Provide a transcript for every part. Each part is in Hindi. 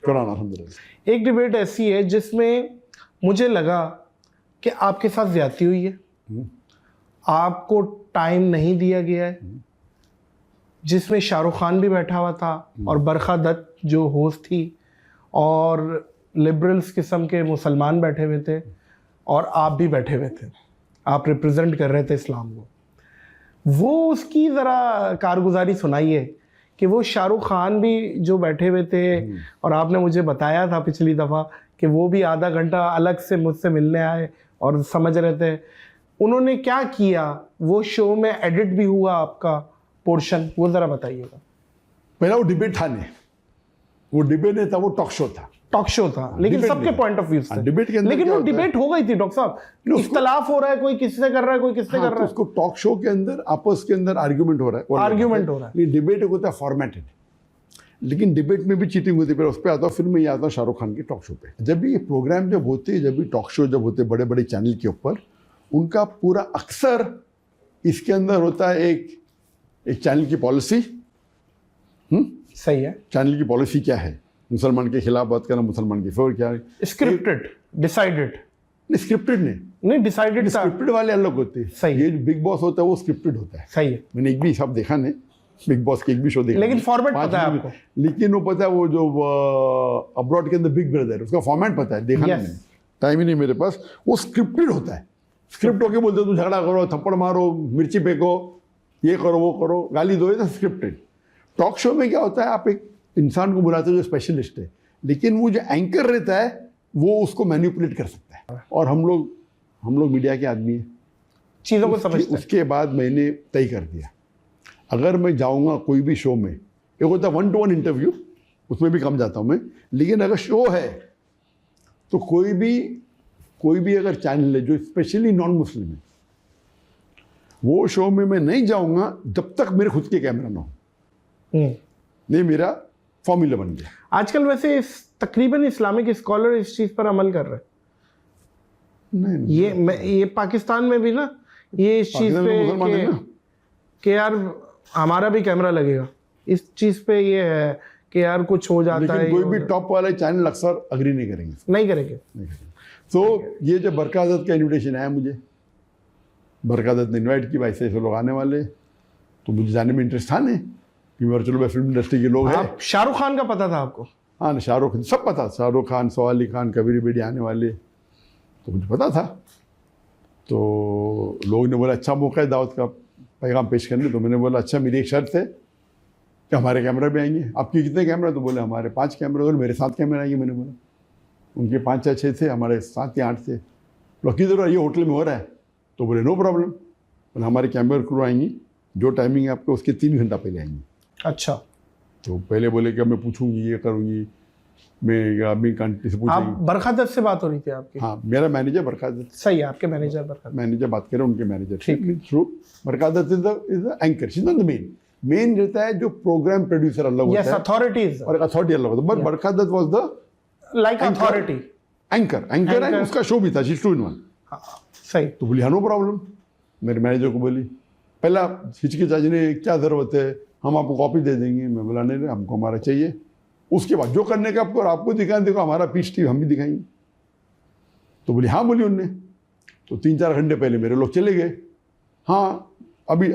कुरान अल्हम्दुलिल्लाह। एक डिबेट ऐसी है जिसमें मुझे लगा कि आपके साथ ज्यादती हुई है, आपको टाइम नहीं दिया गया है, जिसमें शाहरुख खान भी बैठा हुआ था और बरखा दत्त जो होस्ट थी और लिबरल्स किस्म के मुसलमान बैठे हुए थे और आप भी बैठे हुए थे, आप रिप्रेजेंट कर रहे थे इस्लाम को। वो उसकी ज़रा कारगुजारी सुनाइए कि वो शाहरुख खान भी जो बैठे हुए थे और आपने मुझे बताया था पिछली दफ़ा कि वो भी आधा घंटा अलग से मुझसे मिलने आए और समझ रहे थे, उन्होंने क्या किया, वो शो में एडिट भी हुआ आपका पोर्शन, वो ज़रा बताइएगा। पहला वो डिबेट था नहीं, वो डिबेट नहीं था, वो टॉक शो था। टॉक शो था, लेकिन सबके पॉइंट ऑफ व्यू से डिबेट के अंदर, लेकिन वो डिबेट हो गई थी डॉक्टर साहब, इख्तलाफ हो रहा है, कोई किससे कर रहा है, कोई किससे कर रहा है। उसको टॉक शो के अंदर आपस के अंदर आर्ग्यूमेंट हो रहा है, आर्ग्यूमेंट हो रहा है। डिबेट होता है फॉर्मेटेड, लेकिन डिबेट में भी चीटिंग होती है। उस पर आता हूँ, फिर मैं ये आता हूँ शाहरुख खान के टॉक शो पे। जब भी ये प्रोग्राम जब होते हैं, जब भी टॉक शो जब होते बड़े बड़े चैनल के ऊपर, उनका पूरा अक्सर इसके अंदर होता है एक चैनल की पॉलिसी। सही है। चैनल की पॉलिसी क्या है, मुसलमान के खिलाफ बात करना, मुसलमान की फेवर क्या है, स्क्रिप्टेड, डिसाइडेड नहीं, स्क्रिप्टेड नहीं डिसाइडेड, स्क्रिप्टेड वाले अलग होते हैं। सही। ये जो बिग बॉस होता है वो स्क्रिप्टेड होता है। सही है। मैंने एक भी सब देखा नहीं, बिग बॉस के एक भी शो देखा, लेकिन फॉर्मेट पता है आपको। लेकिन वो पता है, वो जो अब्रॉड के अंदर बिग ब्रदर, उसका फॉर्मेट पता है, देखा नहीं, टाइम ही नहीं मेरे पास। वो स्क्रिप्टेड होता है, स्क्रिप्ट होके बोलते हो तुम झगड़ा करो, थप्पड़ मारो, मिर्ची फेंको, ये करो, वो करो, गाली दो, ये तो स्क्रिप्टेड। टॉक शो में क्या होता है, आप एक इंसान को बुलाते हो जो स्पेशलिस्ट है, लेकिन वो जो एंकर रहता है वो उसको मैनिपुलेट कर सकता है। और हम लोग मीडिया के आदमी हैं, चीज़ों को समझते हैं। उसके बाद मैंने तय कर दिया, अगर मैं जाऊंगा कोई भी शो में, एक होता है 1-to-1 इंटरव्यू, उसमें भी कम जाता हूं मैं, लेकिन अगर शो है तो कोई भी अगर चैनल है जो स्पेशली नॉन मुस्लिम है, वो शो में मैं नहीं जाऊंगा जब तक मेरे खुद के कैमरा ना हो। नहीं, मेरा फॉर्मूला बन गया। आजकल वैसे तकरीबन इस्लामिक स्कॉलर इस चीज़ पर अमल कर रहे हैं। नहीं, ये पाकिस्तान में भी ना, ये इस चीज़ पे कि यार हमारा भी कैमरा लगेगा, इस चीज़ पे ये है कि यार कुछ हो जाता है। कोई भी टॉप वाले चैनल अक्सर अग्री नहीं करेंगे। तो ये जो बरखा दत्त का इन्विटेशन आया मुझे, बरखा दत्त ने इन्वाइट की, भाई से लोग आने वाले, तो मुझे जाने में इंटरेस्ट था नहीं, क्योंकि चलो फिल्म इंडस्ट्री के लोग हैं। शाहरुख खान का पता था आपको? हाँ, शाहरुख सब पता, शाहरुख खान, सवाल अली खान, कबीर बेडी आने वाले, तो मुझे पता था। तो लोगों ने बोला अच्छा मौका है दावत का पैगाम पेश करने, तो मैंने बोला अच्छा, मेरी एक शर्त है कि हमारे कैमरा भी आएंगे। आपके कितने कैमरा? तो बोले हमारे 5 कैमरा। बोले मेरे 7 कैमरा आएंगे। मैंने बोला उनके 5 या 6 थे, हमारे 7 या 8 थे। बोला किधर ये होटल में हो रहा है? तो बोले नो प्रॉब्लम, बोले हमारे कैमरा क्रू आएंगी, जो टाइमिंग है आपको उसके 3 घंटा पहले आएंगी। अच्छा। तो पहले बोले कि मैं पूछूंगी, ये करूँगी, मैं अभी कंट्री से पूछूंगी। बरखा दत्त से बात हो रही थी आपकी? हाँ, मेरा मैनेजर बरखा दत्त। सही है, आपके मैनेजर बरखा दत्त। मैनेजर बात करें, उनके manager through Barkha Dutt is the anchor, she is not the main रहता है जो प्रोग्राम प्रोड्यूसर अलग होता है, अथॉरिटीज और अथॉरिटी अलग होता है, but Barkha Dutt was the like authority anchor है, उसका शो भी था, शी 2 in 1। सही। तो बोली हाँ नो प्रॉब्लम। मेरे मैनेजर को बोली, पहला हिचकिचाई ने क्या ज़रूरत है, हम आपको कॉपी दे देंगे। मैं बोला नहीं, हमको हमारा चाहिए। उसके बाद जो करने का आपको दिखाएं, देखो हमारा पीस टीवी हम भी दिखाएंगे। तो बोली हाँ, बोली उनने। तो 3-4 घंटे पहले मेरे लोग चले गए। हाँ, अभी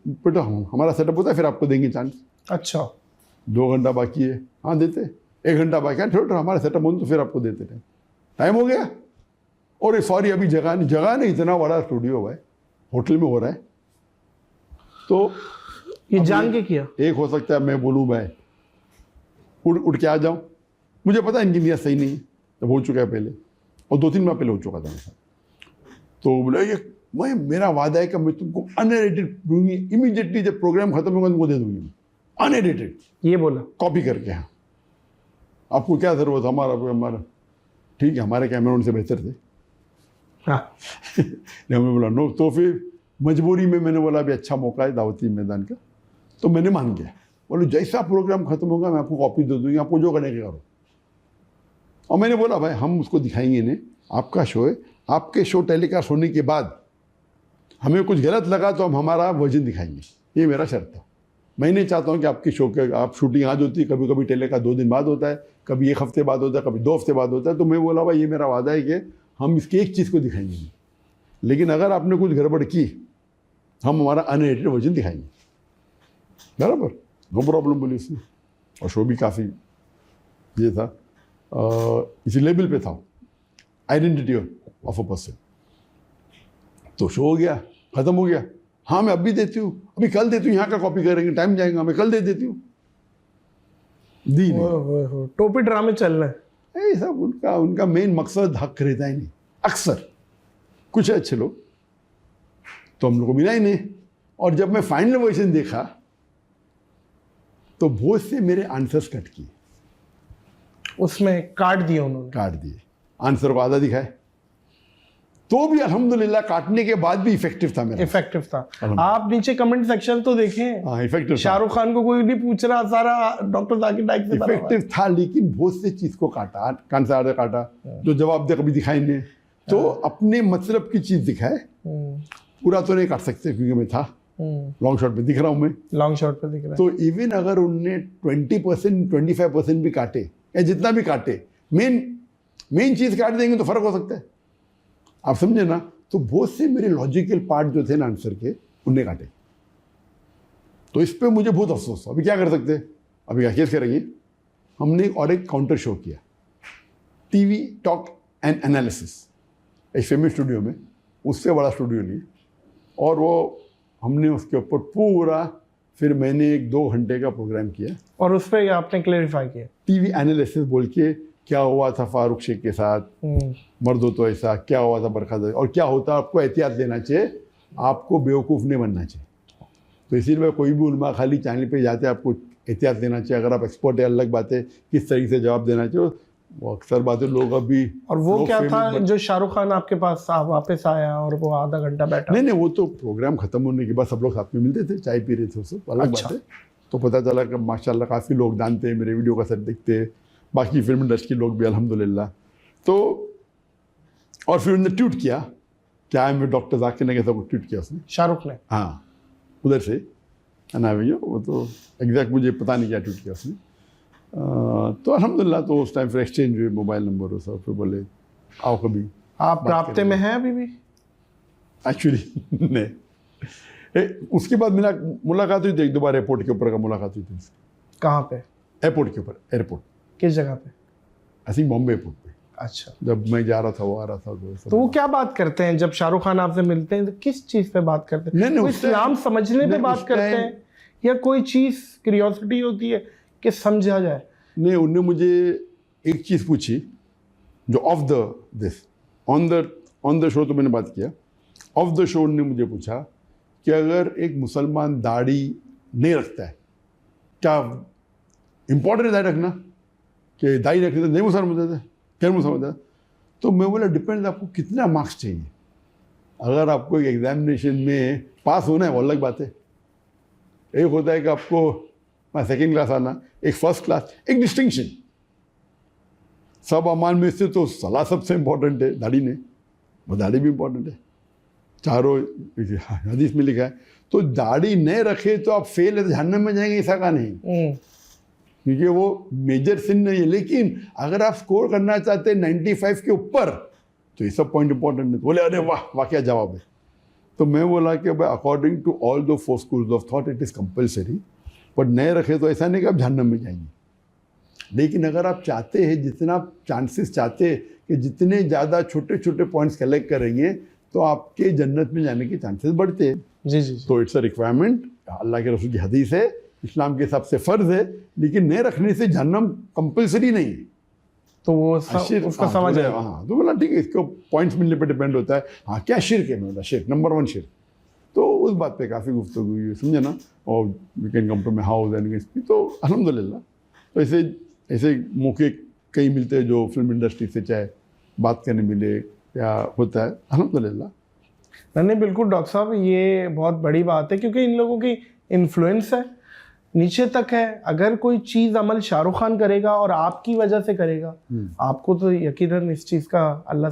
बेटा हमारा सेटअप होता है, फिर आपको देंगे चांस। अच्छा, 2 घंटा बाकी है? हाँ देते। 1 घंटा बाकी है, थोड़ा हमारा सेटअप हो तो फिर आपको देते थे। टाइम हो गया, और सॉरी अभी जगह नहीं, इतना बड़ा स्टूडियो है, होटल में हो रहा है। तो ये जान के किया? एक हो सकता है मैं बोलूँ मैं उठ के आ जाऊँ, मुझे पता है इनकी नीयत सही नहीं है, जब हो चुका है पहले, और 2-3 माह पहले हो चुका था मेरे साथ। तो बोले ये मेरा वादा है कि मैं तुमको अनएडिटेड दूंगी, इमीडिएटली जब प्रोग्राम खत्म होगा तुमको दे दूंगी, अनएडिटेड। ये बोला कॉपी करके? हाँ, आपको क्या जरूरत? हमारा ठीक है, हमारे कैमरा उनसे बेहतर थे। हाँ। हमने बोला नो। तो फिर मजबूरी में मैंने बोला अभी अच्छा मौका है दावती मैदान का, तो मैंने मान गया। बोले जैसा प्रोग्राम खत्म होगा मैं आपको कॉपी दे दूंगी, आपको जो करने के करो। और मैंने बोला भाई हम उसको दिखाएंगे नहीं, आपका शो है, आपके शो टेलीकास्ट होने के बाद हमें कुछ गलत लगा तो हम हमारा वर्जन दिखाएंगे, ये मेरा शर्त था। मैं नहीं चाहता हूँ कि आपकी शो के आप शूटिंग आज होती है, कभी कभी टेले का 2 दिन बाद होता है, कभी 1 हफ्ते बाद होता है, कभी 2 हफ्ते बाद होता है। तो मैं बोला भाई ये मेरा वादा है कि हम इसकी एक चीज़ को दिखाएंगे नहीं, लेकिन अगर आपने कुछ गड़बड़ की हम हमारा अनएडिटेड वर्जन दिखाएंगे, बराबर, नो प्रॉब्लम बोली उसने। और शो भी काफ़ी ये था, इसी लेवल पे था, आइडेंटिटी ऑफ अ पर्सन। तो शो हो गया, ख़त्म हो गया। हाँ मैं अभी देती हूँ, अभी कल देती हूँ, यहाँ का कॉपी करेंगे, टाइम जाएगा, मैं कल दे देती हूँ। दी नहीं। टोपी ड्रामे चल रहे हैं। ये सब उनका मेन मकसद हक रहता ही नहीं। अक्सर कुछ अच्छे लोग तो हम लोग को मिला ही नहीं। और जब मैं फाइनल वर्जन देखा तो बहुत से मेरे आंसर्स कट किए, उसमें काट दिए उन्होंने, काट दिए, आंसर को आधा दिखाए, तो भी अल्हम्दुलिल्लाह काटने के बाद भी इफेक्टिव था मेरा। इफेक्टिव था। आप नीचे कमेंट सेक्शन तो देखें, हाँ इफेक्टिव। शाहरुख खान को कोई नहीं पूछ रहा, सारा डॉक्टर जाकिर नाइक से भरा हुआ है। इफेक्टिव था, लेकिन बहुत से चीज को काटा, कान से आधा काटा, जो जवाब दे कभी दिखाई नहीं। तो अपने मतलब की चीज दिखाए, पूरा तो नहीं काट सकते क्योंकि मैं था लॉन्ग शॉट पे दिख रहा हूँ, मैं लॉन्ग शॉट पे दिख रहा है। तो इवन अगर उनने 20% 25% भी काटे या जितना भी काटे, मेन चीज काट देंगे तो फर्क हो सकता है, आप समझे ना। तो बहुत से मेरे लॉजिकल पार्ट जो थे ना आंसर के, उनने काटे। तो इस पे मुझे बहुत अफसोस। अभी क्या कर सकते हैं, अभी क्या केस करेंगे। हमने और एक काउंटर शो किया, टीवी टॉक एंड एनालिसिस, एक फेमस स्टूडियो में, उससे बड़ा स्टूडियो नहीं, और वो हमने उसके ऊपर पूरा, फिर मैंने 1-2 घंटे का प्रोग्राम किया और उस पर आपने क्लेरिफाई किया, टीवी एनालिसिस बोल के, क्या हुआ था फारूक शेख के साथ, मर्दो तो ऐसा, क्या हुआ था बरखा, और क्या होता, आपको एहतियात लेना चाहिए, आपको बेवकूफ़ नहीं बनना चाहिए। तो इसीलिए कोई भी उलमा खाली चैनल पे जाते हैं, आपको एहतियात लेना चाहिए। अगर आप एक्सपर्ट है अलग बात है, किस तरीके से जवाब देना चाहिए, वो अक्सर बातें लोग अभी। और वो क्या था जो शाहरुख खान आपके पास वापस आया और वो आधा घंटा बैठा? नहीं, वो तो प्रोग्राम खत्म होने के बाद सब लोग साथ में मिलते थे, चाय पी रहे थे, सब अलग बात है। तो पता चला कि माशाल्लाह काफ़ी लोग जानते हैं, मेरे वीडियो का सर देखते हैं, बाकी फिल्म इंडस्ट्री के लोग भी अल्हम्दुलिल्लाह। तो और फिर उन्होंने ट्वीट किया, क्या है, डॉक्टर जाकिर ने कैसा ट्वीट किया उसने, शाहरुख ने, हाँ उधर से ना भैया, वो तो एग्जैक्ट मुझे पता नहीं क्या ट्वीट किया उसने। तो अल्हम्दुलिल्लाह, तो उस टाइम फिर एक्सचेंज हुए मोबाइल नंबर और सब, फिर बोले आओ कभी। आप राब्ते में हैं अभी भी? एक्चुअली नहीं, उसके बाद मुलाकात हुई थी, 1-2 बार एयरपोर्ट के ऊपर का मुलाकात हुई थी। कहाँ पे? एयरपोर्ट के ऊपर, एयरपोर्ट किस जगह पे? आई थिंक बॉम्बे एयरपोर्ट पे। अच्छा, जब मैं जा रहा था, वो आ रहा था, तो वो क्या बात करते हैं जब शाहरुख खान आपसे मिलते हैं, तो किस चीज़ पे बात करते हैं? नहीं, इस्लाम समझने पे बात करते हैं या कोई चीज़ क्यूरियोसिटी होती है कि समझा जाए? नहीं, उनने मुझे एक चीज़ पूछी जो of the on the show तो मैंने बात किया, ऑफ द शो उनने मुझे पूछा कि अगर एक मुसलमान दाढ़ी नहीं रखता है, क्या इम्पोर्टेंट है दाढ़ी रखना, कि दाढ़ी रखने तो नहीं मुसलमान होता है, क्या मुसलमान होता है? तो मैं बोला डिपेंड, आपको कितना मार्क्स चाहिए। अगर आपको एक एग्जामिनेशन में पास होना है वो अलग बात है, एक होता है कि आपको सेकेंड क्लास आना, एक फर्स्ट क्लास, एक डिस्टिंक्शन। सब अमान में से तो सलाह सबसे इम्पोर्टेंट है, दाढ़ी नहीं, वो दाढ़ी भी इम्पोर्टेंट है, चारों हदीस में लिखा है। तो दाढ़ी नहीं रखे तो आप फेल है, तो जहन्नम में जाएंगे, ऐसा का नहीं, क्योंकि वो मेजर सिन नहीं है। लेकिन अगर आप स्कोर करना चाहते हैं 95 के ऊपर, तो ये सब पॉइंट इंपॉर्टेंट है। बोले अरे वाह क्या जवाब है। तो मैं बोला कि भाई according to all the 4 schools of thought it is compulsory, पर नए रखे तो ऐसा नहीं कि आप जहन्नम में जाएंगे। लेकिन अगर आप चाहते हैं, जितना चांसेस चाहते हैं कि जितने ज़्यादा छोटे छोटे पॉइंट्स कलेक्ट करेंगे तो आपके जन्नत में जाने के चांसेस बढ़ते हैं। जी। तो इट्स अ रिक्वायरमेंट, अल्लाह के रसूल की हदीस है, इस्लाम के हिसाब से फ़र्ज है, लेकिन नए रखने से जहन्नम कंपलसरी नहीं है। तो वो उसका समझ है। हाँ, तो बोला ठीक है, इसको पॉइंट्स मिलने पे डिपेंड होता है। हाँ, क्या शिर्क है? मैं बोला शिर्क, नंबर 1 शिर्क। तो उस बात पे काफ़ी गुफ्तगू हुई, समझे ना। और we can come to my house and, तो अल्हम्दुलिल्लाह। तो ऐसे मौके कई मिलते हैं जो फिल्म इंडस्ट्री से चाहे बात करने मिले या होता है, अल्हम्दुलिल्लाह। नहीं बिल्कुल डॉक्टर साहब, ये बहुत बड़ी बात है, क्योंकि इन लोगों की इन्फ्लुएंस है, नीचे तक है। अगर कोई चीज़ अमल शाहरुख खान करेगा और आपकी वजह से करेगा, आपको तो यकीनन इस चीज़ का अल्लाह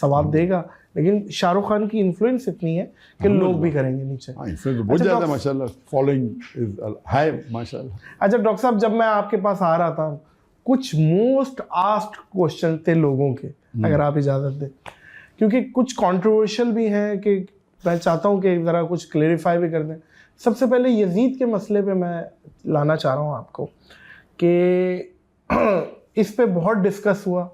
सवाब देगा। लेकिन शाहरुख खान की इन्फ्लुएंस इतनी है कि लोग भी करेंगे नीचे। हाँ, इसमें तो बहुत अच्छा, ज़्यादा माशाल्लाह फॉलोइंग इज हाई माशाल्लाह। अच्छा डॉक्टर साहब, जब मैं आपके पास आ रहा था, कुछ मोस्ट आस्क्ड क्वेश्चन थे लोगों के, अगर आप इजाज़त दें, क्योंकि कुछ कंट्रोवर्शियल भी हैं कि मैं चाहता हूं कि ज़रा कुछ क्लेरिफाई भी कर दें। सबसे पहले यजीद के मसले पे मैं लाना चाह रहा हूं आपको कि इस पे बहुत डिस्कस हुआ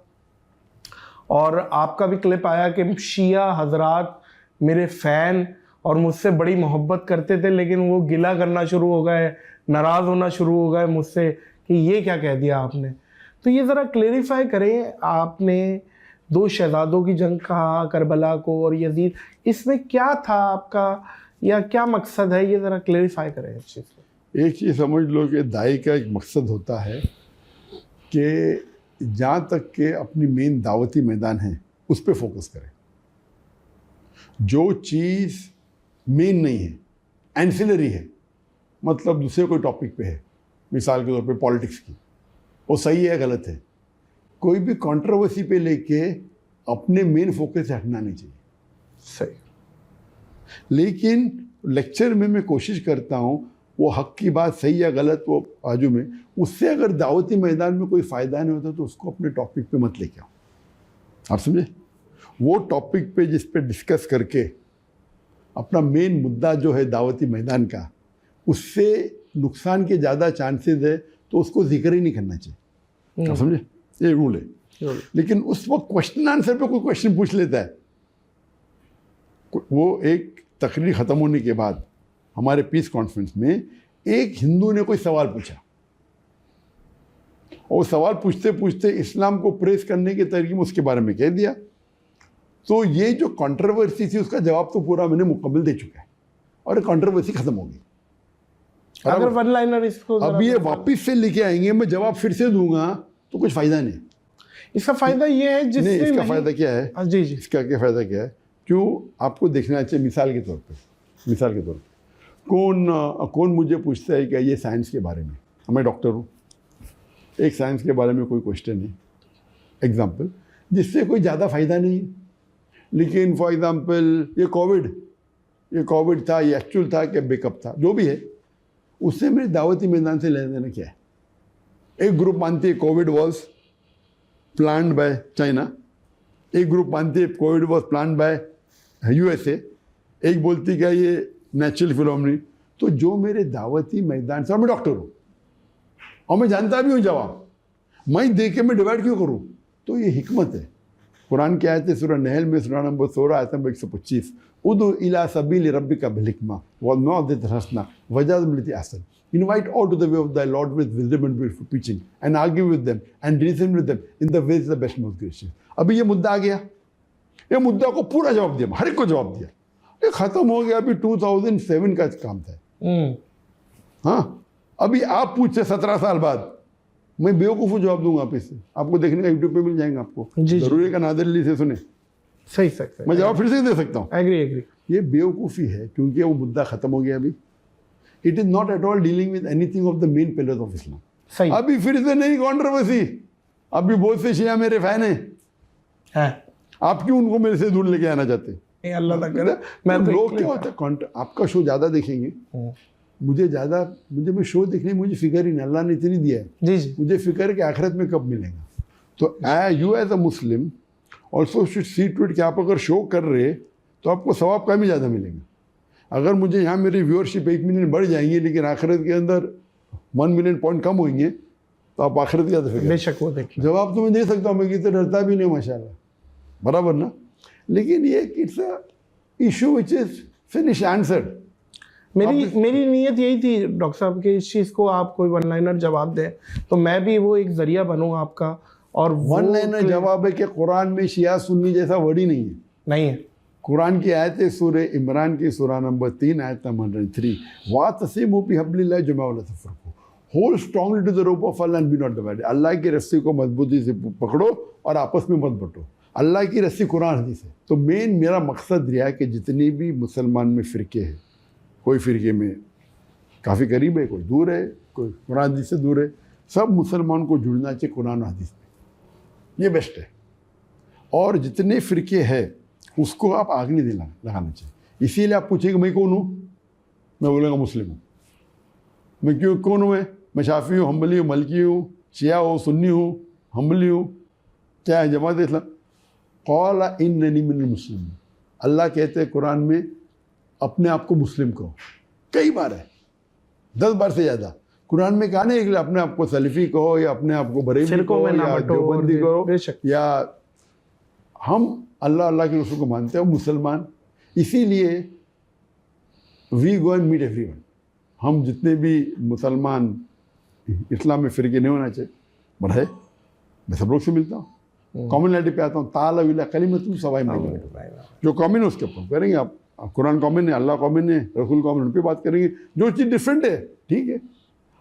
और आपका भी क्लिप आया कि शिया हजरात मेरे फ़ैन और मुझसे बड़ी मोहब्बत करते थे, लेकिन वो गिला करना शुरू हो गए, नाराज़ होना शुरू हो गए मुझसे कि ये क्या कह दिया आपने। तो ये ज़रा क्लेरिफाई करें, आपने दो शहजादों की जंग कहा, करबला को और यजीद, इसमें क्या था आपका या क्या मकसद है, ये ज़रा क्लेरिफाई करें इस चीज़ को। एक चीज़ समझ लो कि दाई का एक मकसद होता है कि जहाँ तक के अपनी मेन दावती मैदान है उस पर फोकस करें। जो चीज़ मेन नहीं है, एंसिलरी है, मतलब दूसरे कोई टॉपिक पे है, मिसाल के तौर पे पॉलिटिक्स की, वो सही है गलत है, कोई भी कंट्रोवर्सी पे लेके अपने मेन फोकस से हटना नहीं चाहिए। सही। लेकिन लेक्चर में मैं कोशिश करता हूँ वो हक की बात सही या गलत वो बाजू में, उससे अगर दावती मैदान में कोई फ़ायदा नहीं होता तो उसको अपने टॉपिक पे मत लेके आओ। आप समझे? वो टॉपिक पे जिस पे डिस्कस करके अपना मेन मुद्दा जो है दावती मैदान का, उससे नुकसान के ज़्यादा चांसेस है तो उसको जिक्र ही नहीं करना चाहिए। आप समझे? ये रूल है। लेकिन उस वक्त क्वेश्चन आंसर पे कोई क्वेश्चन पूछ लेता है, वो एक तकरीर ख़त्म होने के बाद हमारे पीस कॉन्फ्रेंस में एक हिंदू ने कोई सवाल पूछा और सवाल पूछते पूछते इस्लाम को प्रेस करने के तरीके में उसके बारे में कह दिया। तो ये जो कंट्रोवर्सी थी उसका जवाब तो पूरा मैंने मुकम्मल दे चुका है और कंट्रोवर्सी ख़त्म हो गई। अगर वन लाइनर इसको अब ये वापस से लेके आएंगे, मैं जवाब फिर से दूंगा तो कुछ फ़ायदा नहीं। इसका फ़ायदा ये है जिससे नहीं, इसका फ़ायदा क्या है? जी जी, इसका क्या फ़ायदा क्या है? क्यों आपको देखना चाहिए। मिसाल के तौर पे कौन मुझे पूछता है कि ये साइंस के बारे में, मैं डॉक्टर हूँ, एक साइंस के बारे में कोई क्वेश्चन है एग्जाम्पल जिससे कोई ज़्यादा फ़ायदा नहीं है, लेकिन फॉर एग्जाम्पल ये कोविड था, ये एक्चुअल था कि बैकअप था, जो भी है, उससे मेरे दावती मैदान से लेना देना क्या है? एक ग्रुप मानती है Covid was planned by China, एक ग्रुप मानती है Covid was planned by USA, एक बोलती क्या ये नेचुरल फिनोमेना। तो जो मेरे दावती मैदान से, और मैं डॉक्टर हूँ और मैं जानता भी हूँ जवाब, मैं दे के मैं डिवाइड क्यों करूँ? तो ये हिकमत है। कुरान की आयत है सूरह नहल में सूरह नंबर 16 आयत नंबर 125, उदु इला सबील रब्बिका बिल हिकमा वल मौइज़तिल हसना वजादिल बिल्लती Ahsan, invite all to the way of thy Lord with wisdom and beautiful preaching and argue with them and reason with them in the ways of the best most gracious। अभी ये मुद्दा आ गया, ये मुद्दा को पूरा जवाब दिया, हर एक को जवाब दिया, ये ख़त्म हो गया। अभी 2007 का काम था। हाँ, अभी आप पूछे 17 साल बाद मैं बेवकूफ़ जवाब दूंगा आप इससे, आपको देखने का यूट्यूब पे मिल जाएंगे आपको। जरूरी का नादिर अली से सुने, सही मैं जवाब फिर से दे सकता हूँ। एग्री। ये बेवकूफ़ी है क्योंकि वो मुद्दा ख़त्म हो गया। अभी it is not at all dealing with anything of the main pillars of Islam. सही। अभी फिर से नई कंट्रोवर्सी, अभी बहुत से शिया मेरे फैन हैं, आप क्यों उनको मेरे से दूर लेके आना चाहते हैं? अल्लाह ना करे। मैं तो लोग क्या होता है, आपका शो ज़्यादा देखेंगे, मैं शो देखने में मुझे फिक्र ही नहीं, अल्लाह ने इतनी दिया है जी जी, मुझे फिक्र है कि आखिरत में कब मिलेगा। तो you as a Muslim also should see to it कि आप अगर शो कर रहे तो आपको सवाब कम ही ज़्यादा मिलेगा। अगर मुझे यहाँ मेरी व्यूअरशिप 1 मिलियन बढ़ जाएंगी लेकिन आखिरत के अंदर 1 मिलियन पॉइंट कम होंगे तो आप आखिरत की ज़्यादा फिक्र। बेशक वो देखिए, जवाब तो मैं दे सकता हूँ, मैं किसी डरता भी नहीं माशाल्लाह, बराबर ना। लेकिन ये it's a issue which is finish answered. मेरी नीयत यही थी डॉक्टर साहब कि इस चीज़ को आप कोई वन लाइनर जवाब दें तो मैं भी वो एक जरिया बनूँ आपका। और वन लाइनर जवाब है कि कुरान में शिया सुन्नी जैसा वर्ड ही नहीं है। कुरान की आयत है सूरह इमरान की सूरह नंबर 3 आयत नंबर 3, वातसिमू बिहब्लिल्लाहि जमीअन वला तफरकू, hold strongly to the rope of Allah and be not divided. अल्लाह की रस्सी को मजबूती से पकड़ो और आपस में मत बंटो। अल्लाह की रस्सी कुरान हदीस है। तो मेरा मकसद रहा है कि जितनी भी मुसलमान में फ़िरके हैं, कोई फ़िरके में काफ़ी करीब है, कोई दूर है, कोई कुरान हदीस से दूर है, सब मुसलमान को जुड़ना चाहिए कुरान हदीस में, ये बेस्ट है। और जितने फ़िरके हैं उसको आप आग नहीं लगाना चाहिए। इसीलिए आप पूछेंगे मैं कौन हूँ, मैं बोलूँगा मुस्लिम हूँ। मैं क्यों कौन हूँ? मैं शाफी हूँ, हम्बली हूँ, मलकी हूँ, शिया हूँ, सुन्नी हूँ, हम्बली हूँ, क्या है जमात इस्लाम? क़ाला इन्ननी मिनल मुस्लिमीन। अल्लाह कहते हैं कुरान में अपने आप को मुस्लिम कहो, कई बार है, 10 बार से ज़्यादा। कुरान में कहा नहीं कि अपने आप को सलफ़ी कहो या अपने आप को बरेली कहो या देवबंदी कहो, या हम अल्लाह के रसूल को मानते हैं, मुसलमान। इसीलिए we go and meet everyone. हम जितने भी मुसलमान इस्लाम में फ़िरके नहीं होना चाहिए, बढ़े, मैं सब लोग से मिलता हूँ, कॉमनलिटी पे आता हूँ। ताला विला कलिमतुन सवाई बैनना, जो कॉमन है उसके ऊपर करेंगे। आप कुरान कॉमन है, अल्लाह कॉमन है, रसूल कॉमन, उन पर बात करेंगे। जो चीज़ डिफरेंट है ठीक है।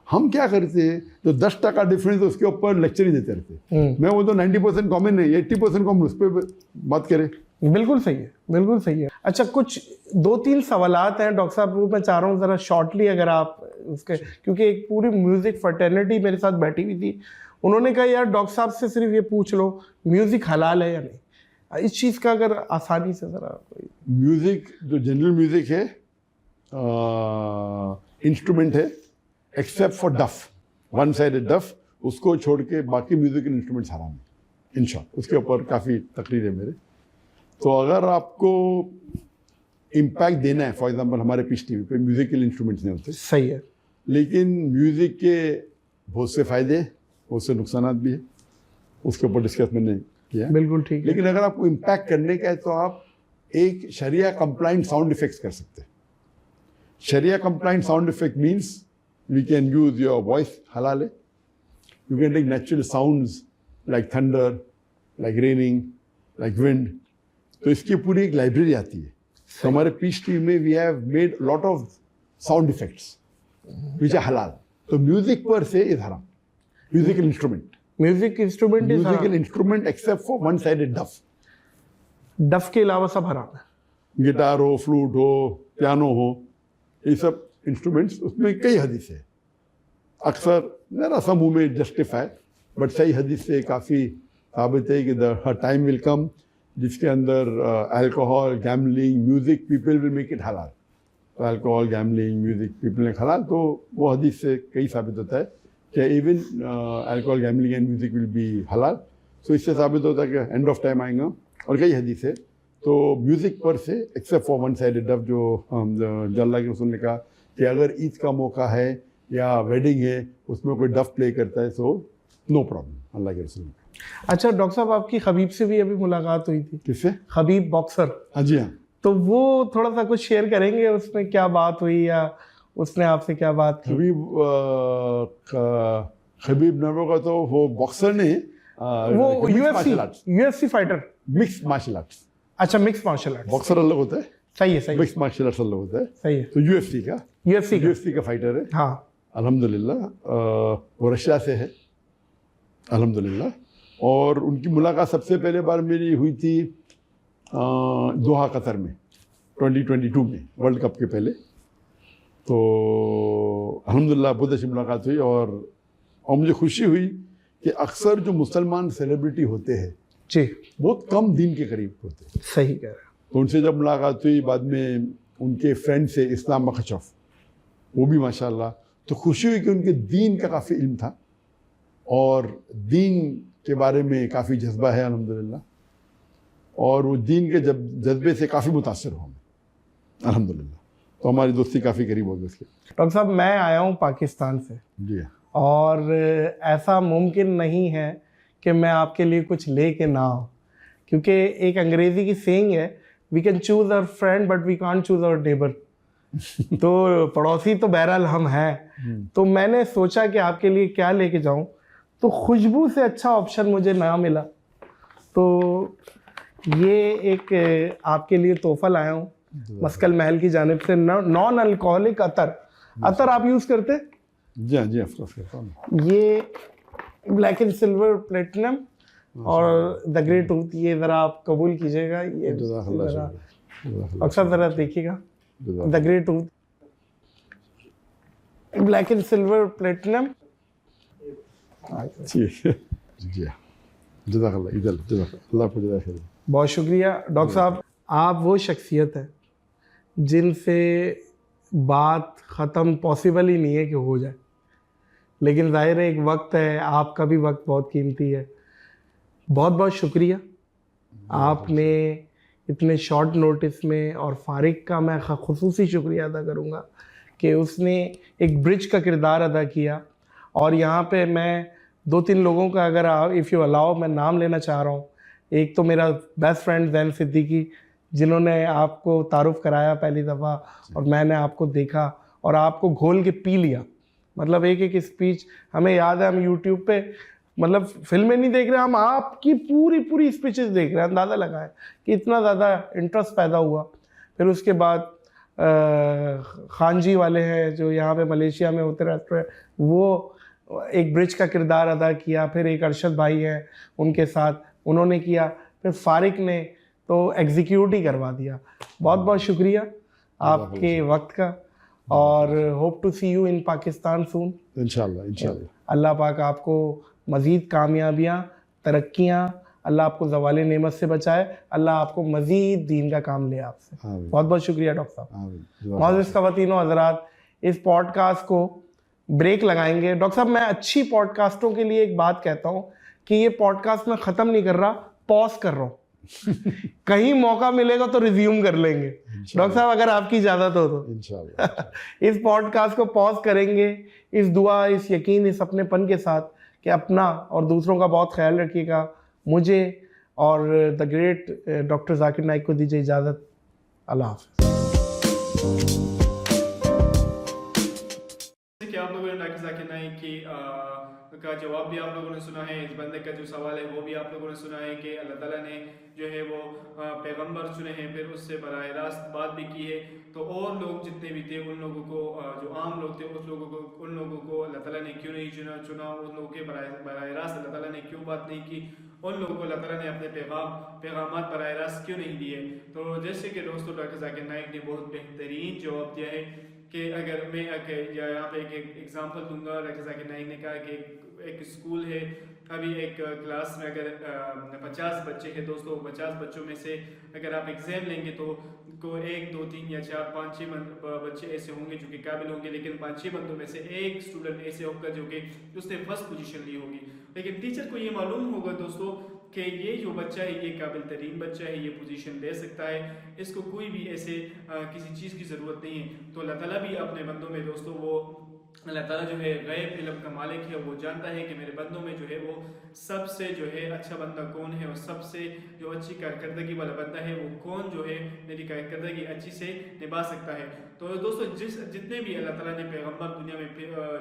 हम क्या करते हैं, जो 10% डिफरेंस है उसके ऊपर लेक्चर ही देते रहते हैं। मैं वो तो 90% कॉमन है, 80% कॉमन, उस पर बात करें। बिल्कुल सही है, बिल्कुल सही है। अच्छा, कुछ 2-3 सवालात हैं डॉक्टर साहब, वो मैं चाह रहा हूँ ज़रा शॉर्टली अगर आप उसके, क्योंकि एक पूरी म्यूज़िक फर्टर्निटी मेरे साथ बैठी हुई थी, उन्होंने कहा यार डॉक्टर साहब से सिर्फ ये पूछ लो म्यूज़िक हलाल है या नहीं। इस चीज़ का अगर आसानी से ज़रा। म्यूज़िक जो जनरल म्यूज़िक है, इंस्ट्रूमेंट है, एक्सेप्ट फॉर डफ, वन साइडेड डफ, उसको छोड़ के बाकी म्यूज़िकल इंस्ट्रूमेंट्स हराम है इन शॉर्ट। उसके ऊपर काफ़ी तकरीर है मेरे। तो अगर आपको इम्पैक्ट देना है, फॉर एग्जांपल हमारे पीस टीवी पे म्यूज़िकल इंस्ट्रूमेंट्स नहीं होते, सही है, लेकिन म्यूज़िक के बहुत से फ़ायदे, बहुत से नुकसानात भी है, उसके ऊपर डिस्कस मैंने किया। बिल्कुल ठीक है। लेकिन अगर आपको इम्पैक्ट करने का है तो आप एक शरिया कंप्लाइंट साउंड इफेक्ट्स कर सकते हैं। शरिया compliant sound effect means we can use your voice, हलाल है। You can take natural sounds like thunder, like raining, like wind. तो इसकी पूरी एक लाइब्रेरी आती है। तो हमारे पीस टीवी में we have made lot of sound effects which are हलाल। तो म्यूजिक पर से इज हराम, musical instrument, music instrument is musical instrument except for one sided डफ। डफ के अलावा सब हराम है। गिटार हो, फ्लूट हो, पियानो हो, ये सब इंस्ट्रूमेंट्स, उसमें कई हदीस है। अक्सर जरा सा मुँह में जस्टिफाई, बट सही हदीस से काफ़ी साबित है कि द टाइम विल कम जिसके अंदर alcohol, gambling, music, people will make it हलाल। तो अल्कोहल, गैमलिंग, म्यूजिक पीपल ने हलाल, तो वो हदीस से कई साबित होता है कि even alcohol, gambling and music will be हलाल। तो इससे साबित होता है कि एंड ऑफ टाइम आएगा, और कई हदीस है। तो म्यूज़िक पर से एक्सेप्ट फॉर वन साइडेड डफ, जो अल्लाह के रसूल ने कहा कि अगर ईद का मौका है या वेडिंग है उसमें कोई डफ प्ले करता है, सो नो प्रॉब्लम, अल्लाह के रसूल ने। अच्छा डॉक्टर साहब, आपकी खबीब से भी अभी मुलाकात हुई थी। किससे? Khabib boxer. हाँ जी हाँ। तो वो थोड़ा सा कुछ शेयर करेंगे, उसमें क्या बात हुई या उसने आपसे क्या बात की? खबीब नर्मो का तो वो बॉक्सर ने, वो UFC fighter, mix martial arts. अच्छा, मिक्स मार्शल आर्ट्स। बॉक्सर अलग होता है, सही है, सही, मिक्स मार्शल आर्ट्स अलग होता है, सही है। तो यूएफसी का फाइटर है। हाँ, अल्हम्दुलिल्लाह, वो रशिया से है अल्हम्दुलिल्लाह। और उनकी मुलाकात सबसे पहले बार मेरी हुई थी दोहा कतर में 2022 में, वर्ल्ड कप के पहले। तो अल्हम्दुलिल्लाह बहुत अच्छी मुलाकात हुई, और मुझे खुशी हुई कि अक्सर जो मुसलमान सेलिब्रिटी होते हैं जी, बहुत कम दिन के करीब होते हैं। सही कह रहे हैं। तो उनसे जब मुलाकात हुई, बाद में उनके फ्रेंड से इस्लाम मखशफ, वो भी माशाल्लाह, तो खुशी हुई कि उनके दीन का काफ़ी इल्म था और दीन के बारे में काफ़ी जज्बा है अल्हम्दुलिल्लाह, और वो दीन के जज्बे से काफ़ी मुतासर हुआ अल्हम्दुलिल्लाह। तो हमारी दोस्ती काफ़ी करीब हो गई उसके। डॉक्टर साहब, मैं आया हूँ पाकिस्तान से जी, और ऐसा मुमकिन नहीं है कि मैं आपके लिए कुछ ले के ना आऊँ, क्योंकि एक अंग्रेज़ी की सेइंग है, we can choose our friend but we can't choose our neighbour. तो पड़ोसी तो बहरहाल हम हैं। तो मैंने सोचा कि आपके लिए क्या लेके जाऊं, तो खुशबू से अच्छा ऑप्शन मुझे ना मिला, तो ये एक आपके लिए तोहफा लाया हूँ मस्कल महल की जानिब से, नॉन अल्कोहलिक अतर। अतर आप यूज़ करते? जी हाँ, जी ऑफ कोर्स। ये ब्लैक एंड सिल्वर प्लेटिनम और द ग्रे टूथ, ये ज़रा आप कबूल कीजिएगा। ये अक्सर ज़रा देखिएगा, the grey tooth, black and silver platinum. जी जज़ाकल्लाह, अल्लाह आपको जज़ा खैर। बहुत शुक्रिया डॉक्टर साहब। आप वो शख्सियत है जिनसे बात ख़त्म पॉसिबल ही नहीं है कि हो जाए, लेकिन ज़ाहिर है एक वक्त है, आपका भी वक्त बहुत कीमती है। बहुत बहुत शुक्रिया आपने इतने शॉर्ट नोटिस में, और फारिक का मैं ख़ुसूसी शुक्रिया अदा करूँगा कि उसने एक ब्रिज का किरदार अदा किया। और यहाँ पे मैं 2-3 लोगों का, अगर आप इफ़ यू अलाउ, मैं नाम लेना चाह रहा हूँ। एक तो मेरा बेस्ट फ्रेंड ज़ैन सिद्दीकी, जिन्होंने आपको तारुफ़ कराया पहली दफ़ा, और मैंने आपको देखा और आपको घोल के पी लिया। मतलब एक एक स्पीच हमें याद है, हम यूट्यूब पे मतलब फिल्में नहीं देख रहे, हम आपकी पूरी पूरी स्पीचेस देख रहे हैं, अंदाज़ा लगाएं कि इतना ज़्यादा इंटरेस्ट पैदा हुआ। फिर उसके बाद खान जी वाले हैं जो यहाँ पे मलेशिया में होते रहते हैं, वो एक ब्रिज का किरदार अदा किया। फिर एक अरशद भाई हैं, उनके साथ उन्होंने किया। फिर फारिक ने तो एग्जीक्यूट ही करवा दिया। बहुत बहुत शुक्रिया आपके वक्त का, और hope to see you in Pakistan soon इंशाल्लाह इंशाल्लाह। अल्लाह पाक आपको मज़ीद कामयाबियाँ, तरक्कियाँ, अल्लाह आपको ज़वाल नेमत से बचाए, अल्लाह आपको मज़ीद दीन का काम ले आपसे। बहुत बहुत शुक्रिया डॉक्टर साहब। मोअज़्ज़िज़ ख़वातीन व हज़रात, इस पॉडकास्ट को ब्रेक लगाएंगे। डॉक्टर साहब, मैं अच्छी पॉडकास्टों के लिए एक बात कहता हूँ कि ये पॉडकास्ट मैं ख़त्म नहीं कर रहा, पॉज कर रहा हूँ। कहीं मौका मिलेगा तो रिज्यूम कर लेंगे डॉक्टर साहब, अगर आपकी इजाज़त हो तो इंशाल्लाह। इस पॉडकास्ट को पॉज करेंगे, इस दुआ, इस यकीन, इस अपनेपन के साथ कि अपना और दूसरों का बहुत ख्याल रखिएगा। मुझे और the great doctor Zakir Naik को दीजिए इजाज़त। अल्लाह हाफ़िज़। कि आप लोगों ने डॉक्टर जाकिर नाइक की का जवाब भी आप लोगों ने सुना है। इस बंदे का जो सवाल है वो भी आप लोगों ने सुना है कि अल्लाह ताला ने जो है वो पैगंबर चुने हैं, फिर उससे बराह रास्त बात भी की है। तो और लोग जितने भी थे, उन लोगों को जो आम लोग थे, उन लोगों को अल्लाह ताला ने क्यों नहीं चुना, उन लोगों के बराह रास्त अल्लाह ताला ने क्यों बात नहीं की, उन लोगों को अल्लाह ताला ने अपने पैगामात बराह रास्त क्यों नहीं दिए। तो जैसे कि दोस्तों डॉक्टर जाकिर नाइक ने बहुत बेहतरीन जवाब दिया है कि अगर मैं यहाँ पे एक एग्जांपल दूंगा। डॉक्टर जाकिर नाइक ने कहा कि एक स्कूल है, अभी एक क्लास में अगर 50 बच्चे हैं दोस्तों, 50 बच्चों में से अगर आप एग्जाम लेंगे तो को 1, 2, 3 या 4, 5, 6 बच्चे ऐसे होंगे जो कि काबिल होंगे, लेकिन 5-6 बंदों में से एक स्टूडेंट ऐसे होगा जो कि उसने फर्स्ट पोजीशन ली होगी। लेकिन टीचर को ये मालूम होगा दोस्तों कि ये जो बच्चा है ये काबिल तरीन बच्चा है, ये पोजीशन ले सकता है, इसको कोई भी ऐसे किसी चीज़ की ज़रूरत नहीं है। तो अल्लाह ताला भी अपने बंदों में दोस्तों, वो अल्लाह ताला जो है गैब इल्म का मालिक है, वो जानता है कि मेरे बंदों में जो है वो सबसे जो है अच्छा बंदा कौन है, और सबसे जो अच्छी कारकर्दगी वाला बंदा है वो कौन जो है मेरी कारकर्दगी अच्छी से निभा सकता है। तो दोस्तों जितने भी अल्लाह ताला ने पैगंबर दुनिया में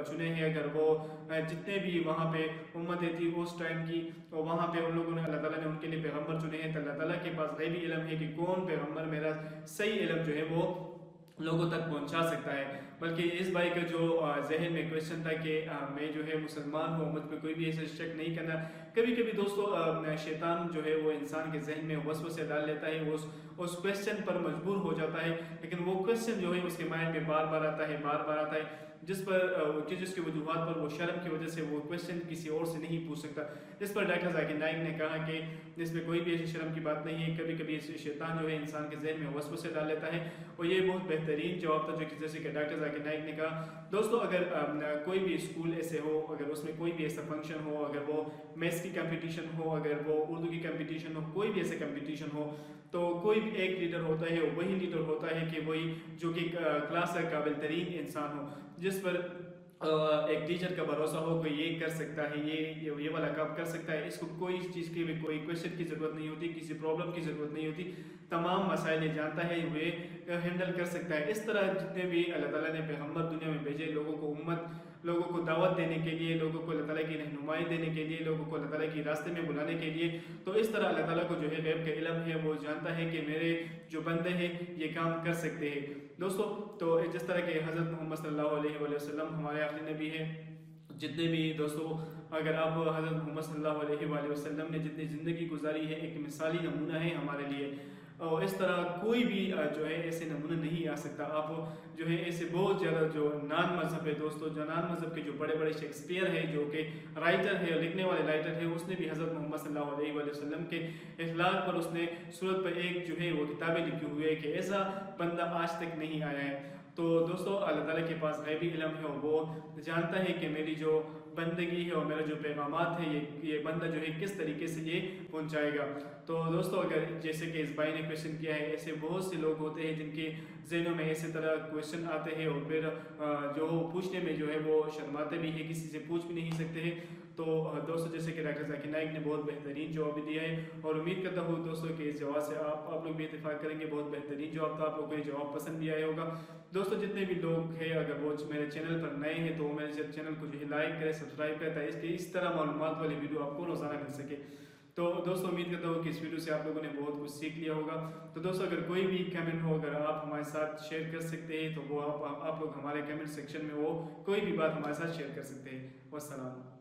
चुने हैं, अगर वो जितने भी वहाँ पे उम्मतें थी उस टाइम की, तो वहाँ पे उन लोगों ने अल्लाह ताला ने उनके लिए पैगंबर चुने हैं। तो अल्लाह ताला के पास गैबी इल्म है कि कौन पैगंबर मेरा सही इल्म जो है वो लोगों तक पहुंचा सकता है। बल्कि इस भाई का जो जहन में क्वेश्चन था कि मैं जो है मुसलमान हूँ, मुझ पर कोई भी ऐसा शक नहीं करना। कभी कभी दोस्तों शैतान जो है वो इंसान के जहन में वसवसे डाल लेता है, वो उस क्वेश्चन पर मजबूर हो जाता है, लेकिन वो क्वेश्चन जो है उसके माइंड में बार बार आता है, जिसकी वजूहत पर वो शर्म की वजह से वो क्वेश्चन किसी और से नहीं पूछ सकता। जिस पर डॉक्टर जाकिर नाइक ने कहा कि इसमें कोई भी ऐसी शर्म की बात नहीं है, कभी कभी शैतान जो है इंसान के जहन में वसवसे डाल लेता है। और ये बहुत बेहतरीन जवाब था जो कि जैसे कि डॉक्टर जाकिर नाइक ने कहा। दोस्तों अगर कोई भी स्कूल ऐसे हो, अगर उसमें कोई भी ऐसा फंक्शन हो, अगर वो मैथ्स की कंपटीशन हो, अगर वो उर्दू की कंपटीशन हो, कोई भी ऐसे कंपटीशन हो, तो कोई भी एक लीडर होता है, वही लीडर होता है कि वही जो कि क्लास का काबिल तरीन इंसान हो, जिस पर एक टीचर का भरोसा हो कि ये कर सकता है, ये वाला काम कर सकता है, इसको कोई चीज़ की भी कोई क्वेश्चन की ज़रूरत नहीं होती, किसी प्रॉब्लम की ज़रूरत नहीं होती, तमाम मसाइल जानता है, वे हैंडल कर सकता है। इस तरह जितने भी अल्लाह ताला ने पैगंबर दुनिया में भेजे, लोगों को दावत देने के लिए, लोगों को अल्लाह ताला की रहनुमाई देने के लिए, लोगों को अल्लाह ताला की रास्ते में बुलाने के लिए, तो इस तरह अल्लाह ताला को जो है गैब का इल्म है, वो जानता है कि मेरे जो बंदे हैं ये काम कर सकते हैं। दोस्तों तो जिस तरह के हज़रत मोहम्मद सल्लल्लाहु अलैहि वसल्लम हमारे आखिरी नबी हैं, जितने भी दोस्तों अगर आप हज़रत मोहम्मद सल्लल्लाहु अलैहि वसल्लम ने जितनी ज़िंदगी गुजारी है, एक मिसाली नमूना है हमारे लिए। और इस तरह कोई भी जो है ऐसे नमूने नहीं आ सकता। आप जो है ऐसे बहुत ज़्यादा जो नान मज़हब है दोस्तों, जो नान मज़हब के जो बड़े बड़े शेक्सपियर है, जो कि राइटर है, लिखने वाले राइटर है, उसने भी हज़रत मोहम्मद सल्लल्लाहु अलैहि वसल्लम के इखलाक पर उसने सूरत पर एक जो है वो किताबें लिखी हुई है कि ऐसा बंदा आज तक नहीं आया है। तो दोस्तों अल्लाह ताला के पास गैबी इल्म है और वो जानता है कि मेरी जो बंदगी है और मेरा जो पैगामात है ये बंदा जो है किस तरीके से ये पहुंचाएगा। तो दोस्तों अगर जैसे कि इस भाई ने क्वेश्चन किया है, ऐसे बहुत से लोग होते हैं जिनके जहनों में ऐसे तरह क्वेश्चन आते हैं और फिर जो पूछने में जो है वो शर्माते भी है, किसी से पूछ भी नहीं सकते हैं। तो दोस्तों जैसे कि डॉक्टर जाकिर नाइक ने बहुत बेहतरीन जवाब भी दिया है और उम्मीद करता हूँ दोस्तों कि इस जवाब से आप लोग भी इत्तेफाक करेंगे। बहुत बेहतरीन जवाब था, आप लोगों को ये जवाब पसंद भी आया होगा। दोस्तों जितने भी लोग हैं अगर वो मेरे चैनल पर नए हैं तो मेरे चैनल को जो है लाइक करें, सब्सक्राइब करें ताकि इस तरह मालूमात वाली वीडियो आपको रोजाना मिल सके। तो दोस्तों उम्मीद करता हूँ कि इस वीडियो से आप लोगों ने बहुत कुछ सीख लिया होगा। तो दोस्तों अगर कोई भी कमेंट हो अगर आप हमारे साथ शेयर कर सकते हैं तो वो आप लोग हमारे कमेंट सेक्शन में वो कोई भी बात हमारे साथ शेयर कर सकते हैं। वस्सलाम।